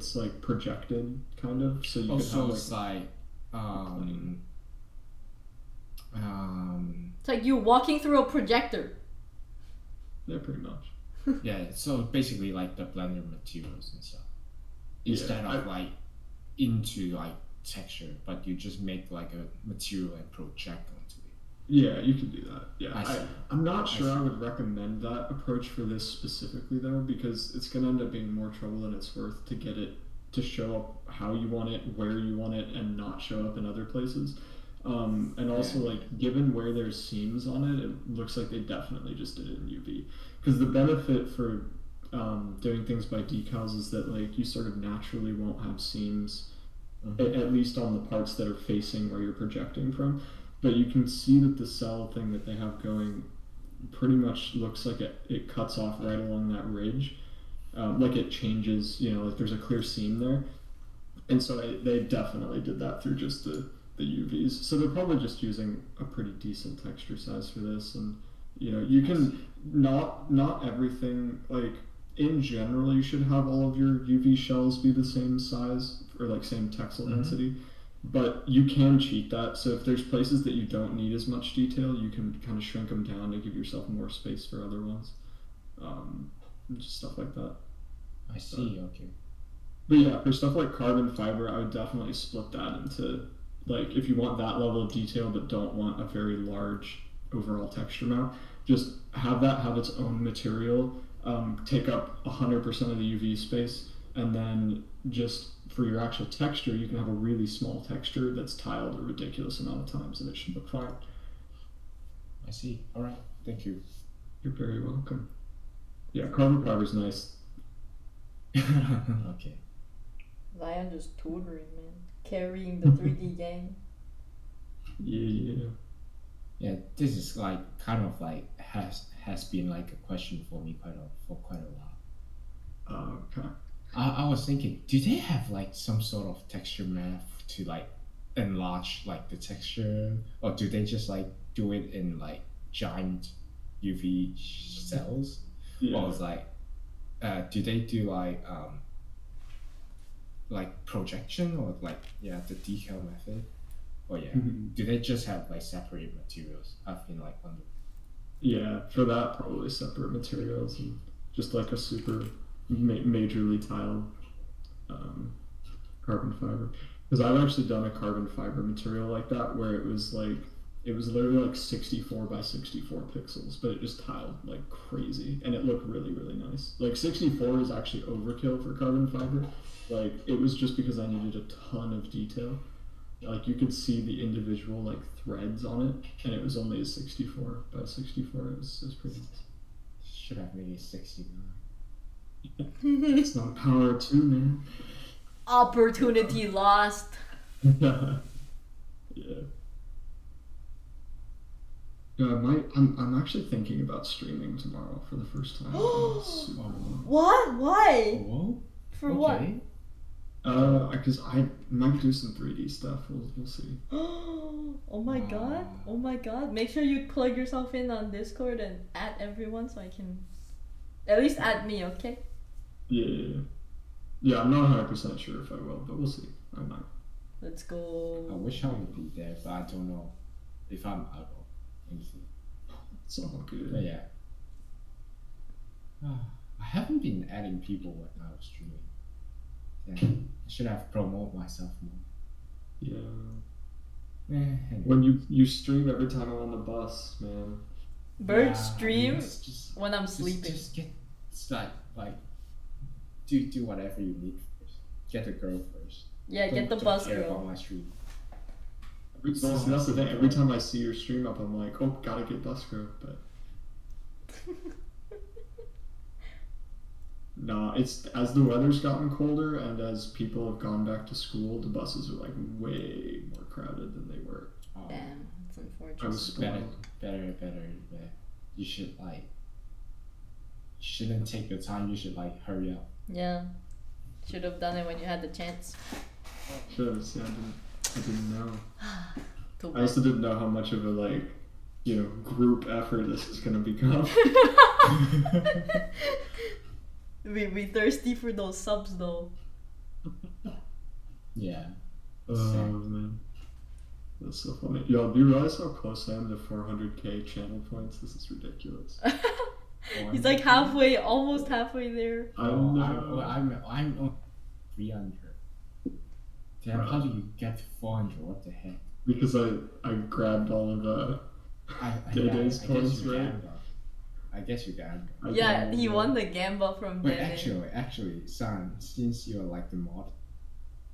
it's like projected kind of, so you could Also, have it's like It's like you walking through a projector. yeah, pretty much. yeah. So basically, like the Blender materials and stuff, instead of like into like texture, but you just make like a material and project onto it. Yeah, you can do that. Yeah, I'm not sure I I would recommend that approach for this specifically though, because it's gonna end up being more trouble than it's worth to get it to show up how you want it, where you want it, and not show up in other places. And also, like, given where there's seams on it, it looks like they definitely just did it in UV. Because the benefit for doing things by decals is that, like, you sort of naturally won't have seams, at least on the parts that are facing where you're projecting from. But you can see that the cell thing that they have going pretty much looks like it cuts off right along that ridge. Like it changes, like there's a clear seam there. And so they definitely did that through just the UVs. So they're probably just using a pretty decent texture size for this. And, you can not everything, like, in general, you should have all of your UV shells be the same size or like same texel density. But you can cheat that. So if there's places that you don't need as much detail, you can kind of shrink them down to give yourself more space for other ones. Just stuff like that. I see. Okay. But yeah, for stuff like carbon fiber, I would definitely split that into, like, if you want that level of detail but don't want a very large overall texture map, just have its own material, take up 100% of the UV space, and then just for your actual texture, you can have a really small texture that's tiled a ridiculous amount of times, and it should look fine. I see. All right. Thank you. You're very welcome. Yeah, carbon fiber's nice. Okay. Zion just tutoring, man. Carrying the 3D gang. Yeah. Yeah, this is like kind of like has been like a question for me for quite a while. Okay. I was thinking, do they have like some sort of texture map to like enlarge like the texture, or do they just like do it in like giant UV cells? Yeah. Or it's like, do they do like projection or like the decal method? Or do they just have like separate materials? I've been like wondering. Yeah, for that probably separate materials and just like a super majorly tiled carbon fiber. Because I've actually done a carbon fiber material like that where it was literally like 64 by 64 pixels, but it just tiled like crazy and it looked really, really nice. Like 64 is actually overkill for carbon fiber. Like it was just because I needed a ton of detail. Like you could see the individual like threads on it, and it was only a 64 by 64. It was pretty nice. Should have made it 69. It's not power 2, man. Opportunity lost. Yeah. Yeah, I'm actually thinking about streaming tomorrow for the first time. What? Why? Whoa. For what? Because I might do some 3D stuff. We'll see. Oh my god. Oh my god. Make sure you plug yourself in on Discord and add everyone so I can at least add me, okay? Yeah, I'm not 100% sure if I will, but we'll see. I might. Let's go. I wish I would be there, but I don't know if I'm out of anything. It's all good. But yeah. I haven't been adding people when I was streaming. Yeah, I should have promoted myself more. Yeah. Anyway. When you stream every time I'm on the bus, man. Bird stream just, when I'm sleeping. Just get like do whatever you need first. Get a girl first. Yeah, Don't- get the don't bus care girl. about my stream. That's the thing. Every time I see your stream up, I'm like, oh, gotta get bus girl, but. No, it's as the weather's gotten colder and as people have gone back to school, the buses are like way more crowded than they were. Damn, that's unfortunate. I was spoiled. Better. You should like. You shouldn't take your time. You should like hurry up. Yeah. Should have done it when you had the chance. Should have. See, I didn't know. Too I bad. also didn't know how much of a group effort this is gonna become. We thirsty for those subs though. Yeah. Oh Exactly. man, that's so funny. Yo, do you realize how close I am to 400k channel points? This is ridiculous. He's like halfway, almost halfway there. I Oh, know. I'm on 300. Damn, Right. how do you get to 400? What the heck? Because I grabbed all of Day-Day's I guess points, you right? gambled. I guess you gambled. I Yeah, gambled, he yeah. won the gamble from Wait, Dede. actually, son, since you're like the mod,